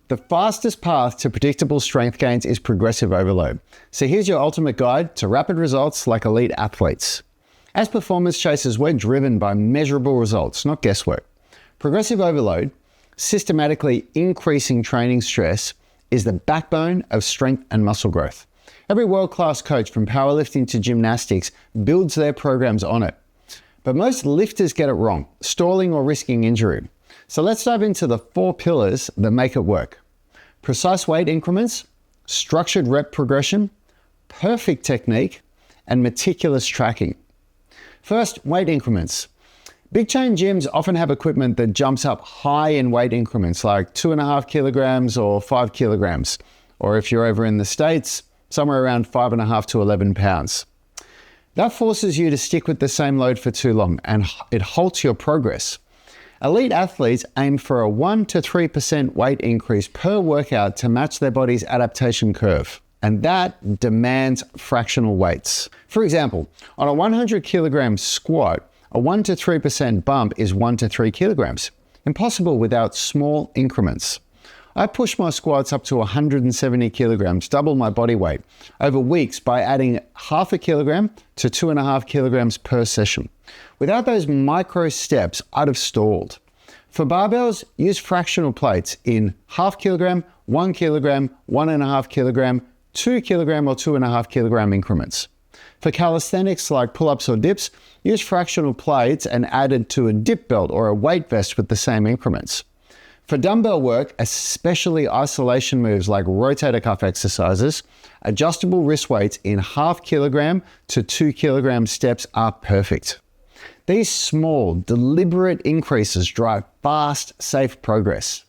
The fastest path to predictable strength gains is progressive overload. So here's your ultimate guide to rapid results like elite athletes. As performance chasers, we're driven by measurable results, not guesswork. Progressive overload, systematically increasing training stress, is the backbone of strength and muscle growth. Every world-class coach from powerlifting to gymnastics builds their programs on it. But most lifters get it wrong, stalling or risking injury. So let's dive into the 4 pillars that make it work. Precise weight increments, structured rep progression, perfect technique, and meticulous tracking. First, weight increments. Big chain gyms often have equipment that jumps up high in weight increments, like 2.5 kilograms or 5 kilograms. Or if you're over in the States, somewhere around 5.5 to 11 pounds. That forces you to stick with the same load for too long, and it halts your progress. Elite athletes aim for a 1 to 3% weight increase per workout to match their body's adaptation curve, and that demands fractional weights. For example, on a 100 kilogram squat, a 1 to 3% bump is 1 to 3 kilograms. Impossible without small increments. I push my squats up to 170 kilograms, double my body weight, over weeks by adding 0.5 kilogram to 2.5 kilograms per session. Without those micro steps, I'd have stalled. For barbells, use fractional plates in 0.5 kilogram, 1 kilogram, 1.5 kilogram, 2 kilogram or 2.5 kilogram increments. For calisthenics like pull-ups or dips, use fractional plates and add it to a dip belt or a weight vest with the same increments. For dumbbell work, especially isolation moves like rotator cuff exercises, adjustable wrist weights in 0.5 kilogram to 2 kilogram steps are perfect. These small, deliberate increases drive fast, safe progress.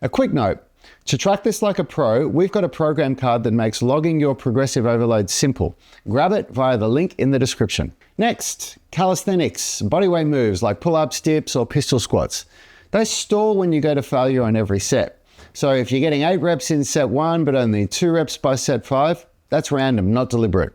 A quick note, to track this like a pro, we've got a program card that makes logging your progressive overload simple. Grab it via the link in the description. Next, calisthenics, bodyweight moves like pull-ups, dips, or pistol squats. They stall when you go to failure on every set. So if you're getting 8 reps in set 1 but only 2 reps by set 5, that's random, not deliberate.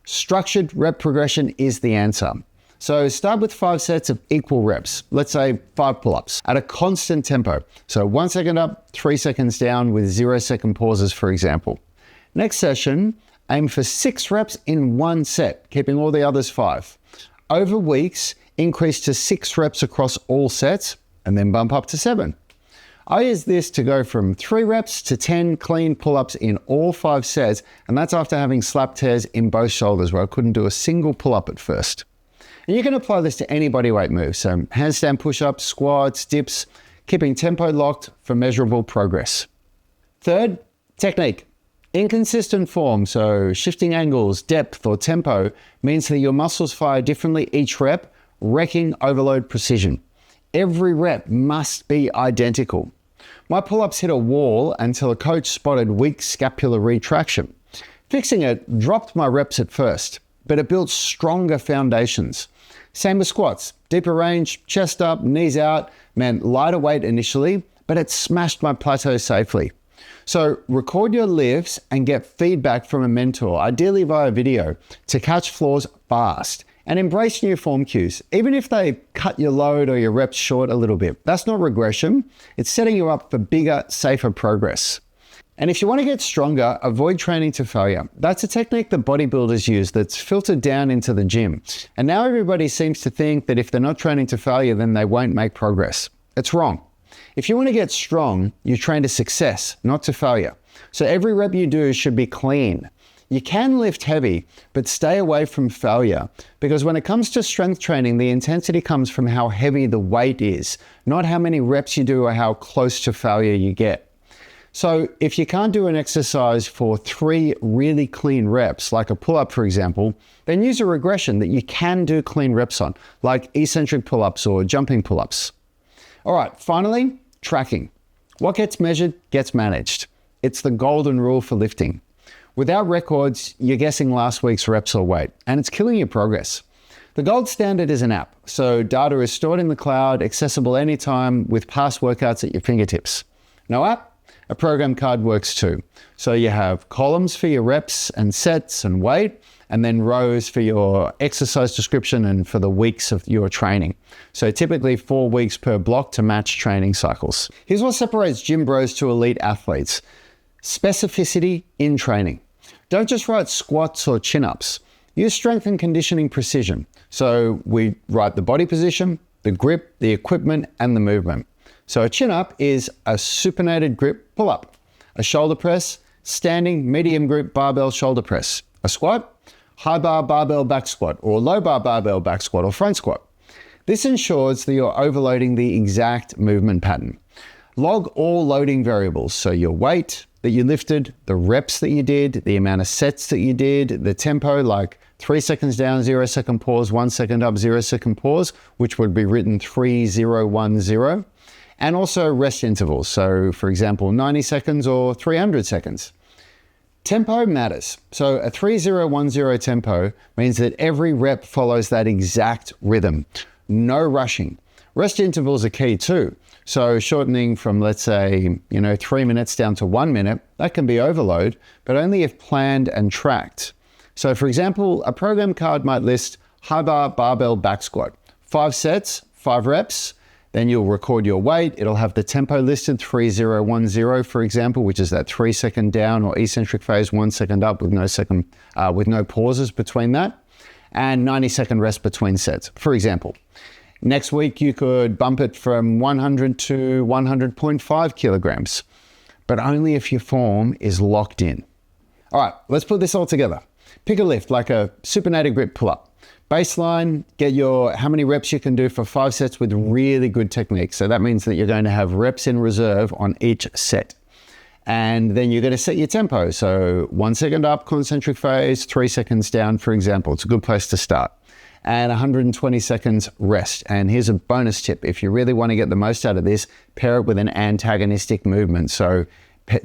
Structured rep progression is the answer. So start with 5 sets of equal reps, let's say 5 pull-ups, at a constant tempo. So 1 second up, 3 seconds down with 0-second pauses, for example. Next session, aim for 6 reps in 1 set, keeping all the others 5. Over weeks, increase to 6 reps across all sets, and then bump up to 7. I use this to go from 3 reps to 10 clean pull-ups in all 5 sets, and that's after having slap tears in both shoulders where I couldn't do a single pull-up at first. And you can apply this to any bodyweight move, so handstand push-ups, squats, dips, keeping tempo locked for measurable progress. Third, technique. Inconsistent form, so shifting angles, depth, or tempo means that your muscles fire differently each rep, wrecking overload precision. Every rep must be identical. My pull-ups hit a wall until a coach spotted weak scapular retraction. Fixing it dropped my reps at first, but it built stronger foundations. Same with squats, deeper range, chest up, knees out, meant lighter weight initially, but it smashed my plateau safely. So record your lifts and get feedback from a mentor, ideally via video, to catch flaws fast. And embrace new form cues, even if they cut your load or your reps short a little bit. That's not regression, it's setting you up for bigger, safer progress. And if you want to get stronger, avoid training to failure. That's a technique that bodybuilders use that's filtered down into the gym. And now everybody seems to think that if they're not training to failure, then they won't make progress. It's wrong. If you want to get strong, you train to success, not to failure. So every rep you do should be clean. You can lift heavy, but stay away from failure, because when it comes to strength training, the intensity comes from how heavy the weight is, not how many reps you do or how close to failure you get. So if you can't do an exercise for 3 really clean reps, like a pull-up for example, then use a regression that you can do clean reps on, like eccentric pull-ups or jumping pull-ups. All right, finally, tracking. What gets measured gets managed. It's the golden rule for lifting. Without records, you're guessing last week's reps or weight, and it's killing your progress. The gold standard is an app, so data is stored in the cloud, accessible anytime with past workouts at your fingertips. No app? a program card works too. So you have columns for your reps and sets and weight, and then rows for your exercise description and for the weeks of your training. So typically 4 weeks per block to match training cycles. Here's what separates gym bros to elite athletes. Specificity in training. Don't just write squats or chin-ups. Use strength and conditioning precision. So we write the body position, the grip, the equipment, and the movement. So a chin-up is a supinated grip pull-up. A shoulder press, standing medium grip barbell shoulder press. A squat, high bar barbell back squat, or low bar barbell back squat or front squat. This ensures that you're overloading the exact movement pattern. Log all loading variables, so your weight that you lifted, the reps that you did, the amount of sets that you did, the tempo, like 3 seconds down, 0 second pause, 1 second up, 0 second pause, which would be written 3, 0, 1, 0. And also rest intervals. So for example, 90 seconds or 300 seconds. Tempo matters. So a 3010 tempo means that every rep follows that exact rhythm. No rushing. Rest intervals are key too. So shortening from, let's say, 3 minutes down to 1 minute, that can be overload, but only if planned and tracked. So for example, a program card might list high bar barbell back squat, 5 sets, 5 reps. Then you'll record your weight. It'll have the tempo listed, 3010, for example, which is that 3 second down or eccentric phase, 1 second up with no pauses between that, and 90 second rest between sets, for example. Next week, you could bump it from 100 to 100.5 kilograms, but only if your form is locked in. All right, let's put this all together. Pick a lift like a supinated grip pull-up. Baseline, get how many reps you can do for 5 sets with really good technique. So that means that you're going to have reps in reserve on each set. And then you're going to set your tempo. So 1 second up, concentric phase, 3 seconds down, for example. It's a good place to start. And 120 seconds rest. And here's a bonus tip. If you really want to get the most out of this, pair it with an antagonistic movement. So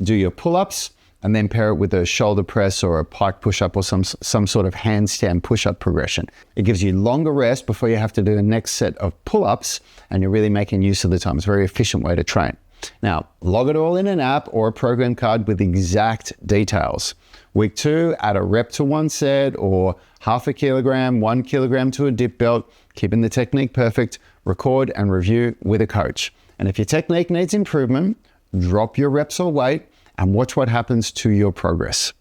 do your pull-ups, and then pair it with a shoulder press or a pike push-up or some sort of handstand push-up progression. It gives you longer rest before you have to do the next set of pull-ups, and you're really making use of the time. It's a very efficient way to train. Now, log it all in an app or a program card with exact details. Week 2, add a rep to 1 set, or half a kilogram, 1 kilogram to a dip belt, keeping the technique perfect. Record and review with a coach. And if your technique needs improvement, drop your reps or weight, and watch what happens to your progress.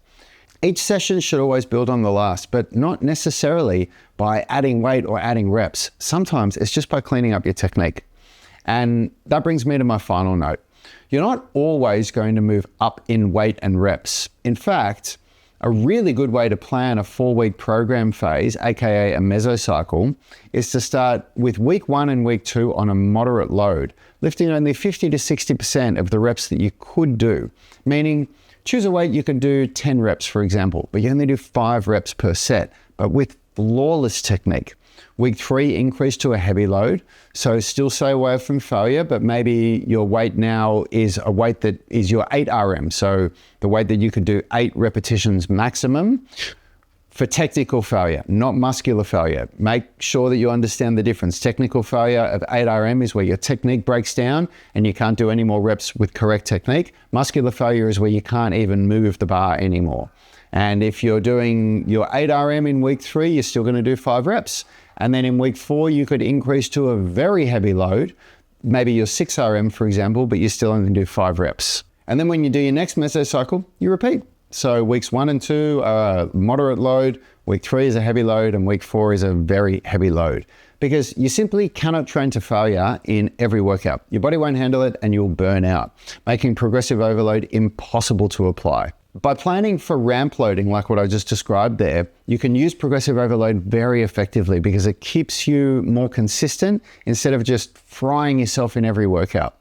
Each session should always build on the last, but not necessarily by adding weight or adding reps. Sometimes it's just by cleaning up your technique. And that brings me to my final note. You're not always going to move up in weight and reps. In fact, a really good way to plan a 4-week program phase, aka a mesocycle, is to start with week 1 and week 2 on a moderate load, lifting only 50 to 60% of the reps that you could do. Meaning, choose a weight you can do 10 reps, for example, but you only do 5 reps per set, but with flawless technique. Week 3, increase to a heavy load. So still stay away from failure, but maybe your weight now is a weight that is your 8 RM. So the weight that you could do 8 repetitions maximum for technical failure, not muscular failure. Make sure that you understand the difference. Technical failure of 8 RM is where your technique breaks down and you can't do any more reps with correct technique. Muscular failure is where you can't even move the bar anymore. And if you're doing your 8 RM in week 3, you're still going to do 5 reps. And then in week 4, you could increase to a very heavy load, maybe your 6 RM, for example, but you still only do 5 reps. And then when you do your next mesocycle, you repeat. So weeks 1 and 2 are a moderate load, week 3 is a heavy load, and week 4 is a very heavy load. Because you simply cannot train to failure in every workout. Your body won't handle it and you'll burn out, making progressive overload impossible to apply. By planning for ramp loading, like what I just described there, you can use progressive overload very effectively because it keeps you more consistent instead of just frying yourself in every workout.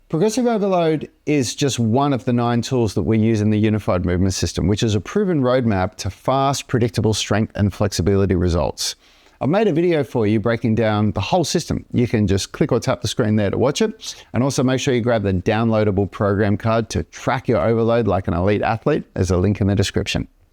Progressive overload is just one of the 9 tools that we use in the Unified Movement System, which is a proven roadmap to fast, predictable strength and flexibility results. I've made a video for you breaking down the whole system. You can just click or tap the screen there to watch it. And also make sure you grab the downloadable program card to track your overload like an elite athlete. There's a link in the description.